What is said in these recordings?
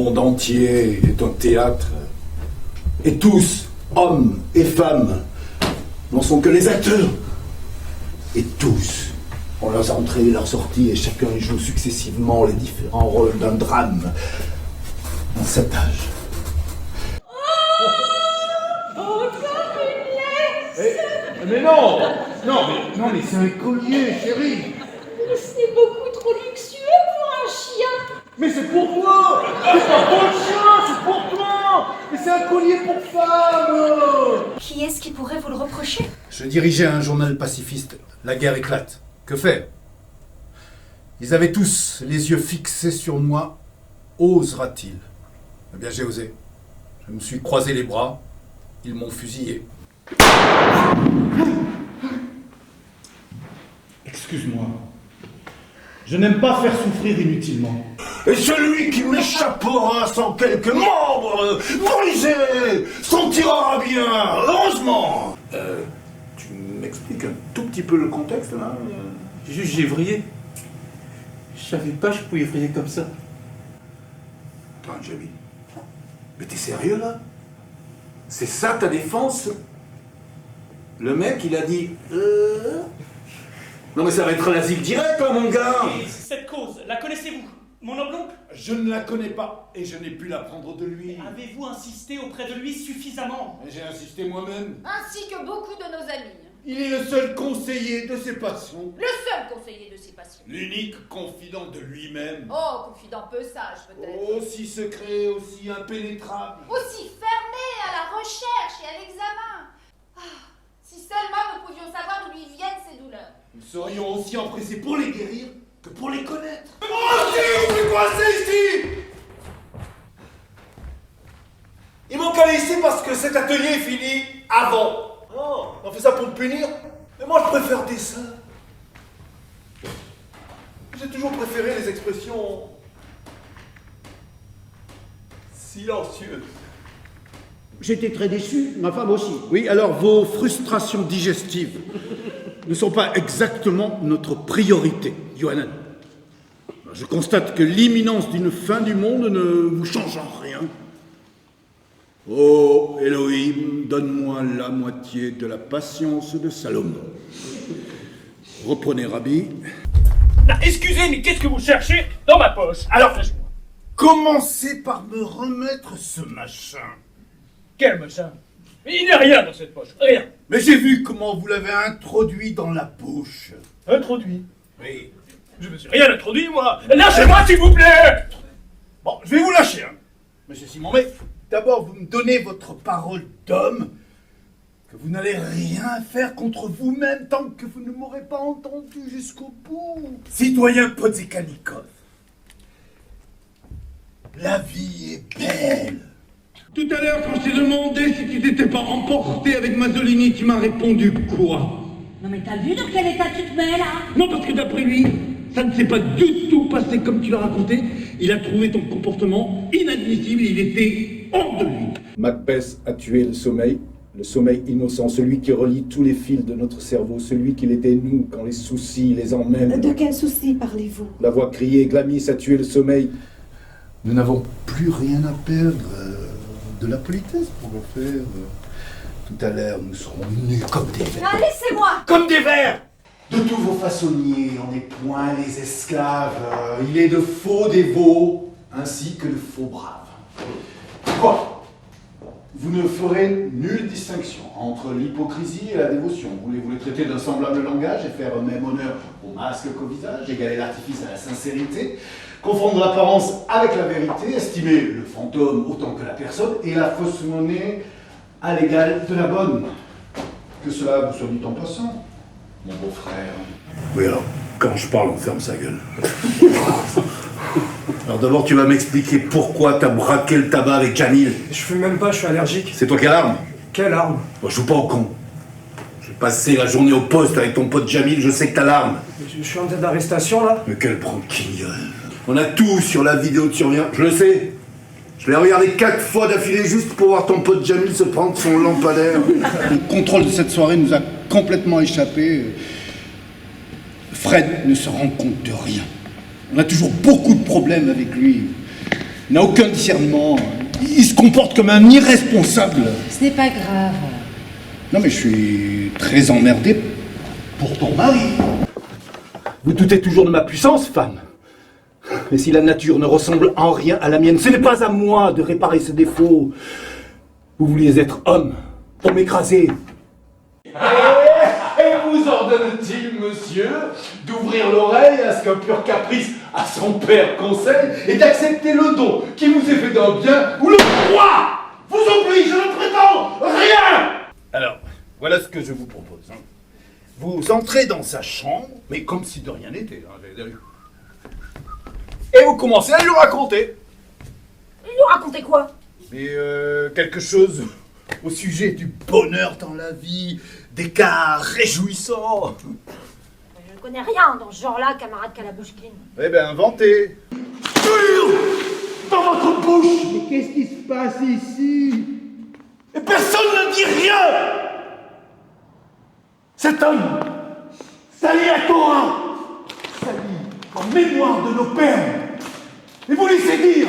monde entier est un théâtre. Et tous, hommes et femmes, n'en sont que les acteurs. Et tous ont leurs entrées et leurs sorties, et chacun y joue successivement les différents rôles d'un drame en cet âge. Mais non, mais c'est un collier, chérie. C'est beaucoup trop luxueux pour un chien. Mais c'est pour toi. C'est pas pour le chien, c'est pour toi. Mais c'est un collier pour femme. Qui est-ce qui pourrait vous le reprocher? Je dirigeais un journal pacifiste. La guerre éclate. Que faire? Ils avaient tous les yeux fixés sur moi. Osera-t-il? Eh bien, j'ai osé. Je me suis croisé les bras. Ils m'ont fusillé. Excuse-moi. Je n'aime pas faire souffrir inutilement. Et celui qui m'échappera sans quelques membres brisés s'en tirera bien, heureusement. Tu m'expliques un tout petit peu le contexte, là? Juste, j'ai vrillé. Je savais pas que je pouvais vriller comme ça. Attends, Jamie. Mais t'es sérieux, là? C'est ça ta défense? Le mec, il a dit... Non mais ça va être l'asile direct, hein, mon gars. Et cette cause, la connaissez-vous? Mon noble oncle? Je ne la connais pas, et je n'ai pu l'apprendre de lui. Avez-vous insisté auprès de lui suffisamment? J'ai insisté moi-même. Ainsi que beaucoup de nos amis. Il est le seul conseiller de ses passions. Le seul conseiller de ses passions. L'unique confident de lui-même. Oh, confident peu sage peut-être. Aussi secret, aussi impénétrable. Aussi fermé à la recherche et à l'examen. Ah, si seulement nous pouvions savoir d'où lui viennent ces douleurs. Nous serions aussi empressés pour les guérir que pour les connaître. Oh, si, on est coincé ici! Il manque à aller ici parce que cet atelier est fini avant. Oh, on fait ça pour le punir? Mais moi, je préfère des seins. J'ai toujours préféré les expressions silencieuses. J'étais très déçu, ma femme aussi. Oui, alors vos frustrations digestives ne sont pas exactement notre priorité, Yohanan. Je constate que l'imminence d'une fin du monde ne vous change en rien. Oh, Elohim, donne-moi la moitié de la patience de Salomon. Reprenez, Rabbi. Excusez, mais qu'est-ce que vous cherchez dans ma poche? Alors, Commencez par me remettre ce machin. quel machin? Il n'y a rien dans cette poche, rien. Mais j'ai vu comment vous l'avez introduit dans la bouche. Introduit? Oui. Je me suis rien introduit, moi. Lâchez-moi, s'il vous plaît. Bon, je vais vous lâcher, hein. Monsieur Simon, mais d'abord, vous me donnez votre parole d'homme que vous n'allez rien faire contre vous-même tant que vous ne m'aurez pas entendu jusqu'au bout. Citoyen Podzekanikov, la vie est belle. Tout à l'heure, quand je t'ai demandé si tu t'étais pas emporté avec Mazzolini, tu m'as répondu quoi? Non mais t'as vu dans quel état tu te mets là? Non, parce que d'après lui, ça ne s'est pas du tout passé comme tu l'as raconté. Il a trouvé ton comportement inadmissible, il était hors de lui. Macbeth a tué le sommeil innocent, celui qui relie tous les fils de notre cerveau, celui qui les dénoue quand les soucis les emmènent. De quel souci parlez-vous? La voix criée, Glamis a tué le sommeil. Nous n'avons plus rien à perdre. De la politesse pour le faire. Tout à l'heure, nous serons nus comme des vers. Ah, laissez-moi! Comme des vers! De tous vos façonniers, on est point les esclaves. Il est de faux dévots, ainsi que de faux braves. Quoi? Vous ne ferez nulle distinction entre l'hypocrisie et la dévotion. Voulez-vous les traiter d'un semblable langage et faire même honneur au masque qu'au visage, égaler l'artifice à la sincérité, confondre l'apparence avec la vérité, estimer le fantôme autant que la personne et la fausse monnaie à l'égal de la bonne? Que cela vous soit dit en passant, mon beau-frère. Oui, alors, quand je parle, on ferme sa gueule. Alors d'abord, tu vas m'expliquer pourquoi t'as braqué le tabac avec Jamil. Je fume même pas, je suis allergique. C'est toi qui as l'arme? Quelle arme? Moi, je joue pas au con. J'ai passé la journée au poste avec ton pote Jamil, je sais que t'as l'arme. Je suis en tête d'arrestation là. Mais quelle branquignole. On a tout sur la vidéo de surveillance, je le sais. Je l'ai regardé 4 fois d'affilée juste pour voir ton pote Jamil se prendre son lampadaire. Le contrôle de cette soirée nous a complètement échappé. Fred ne se rend compte de rien. On a toujours beaucoup de problèmes avec lui. Il n'a aucun discernement. Il se comporte comme un irresponsable. Ce n'est pas grave. Non mais je suis très emmerdé pour ton mari. Vous doutez toujours de ma puissance, femme. Et si la nature ne ressemble en rien à la mienne, ce n'est pas à moi de réparer ses défauts. Vous vouliez être homme pour m'écraser. Et vous ordonne-t-il, monsieur, d'ouvrir l'oreille à ce qu'un pur caprice à son père conseille et d'accepter le don qui vous est fait d'un bien où le roi vous oblige, je ne prétends rien. Alors, voilà ce que je vous propose. Vous entrez dans sa chambre, mais comme si de rien n'était. Et vous commencez à lui raconter. Lui raconter quoi? Mais quelque chose au sujet du bonheur dans la vie, des cas réjouissants. Je ne connais rien dans ce genre-là, camarade Kalabouchkine. Eh ben, inventez. Dans votre bouche. Mais qu'est-ce qui se passe ici? Et personne ne dit rien. Cet homme, sali à Torah, sali en mémoire de nos pères. Et vous laissez dire.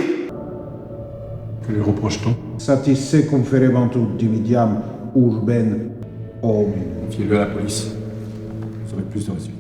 Que lui reproche-t-on? Satisce conferebantur dividiam urben hominum. Fiez-le à la police. Vous aurez plus de résultats.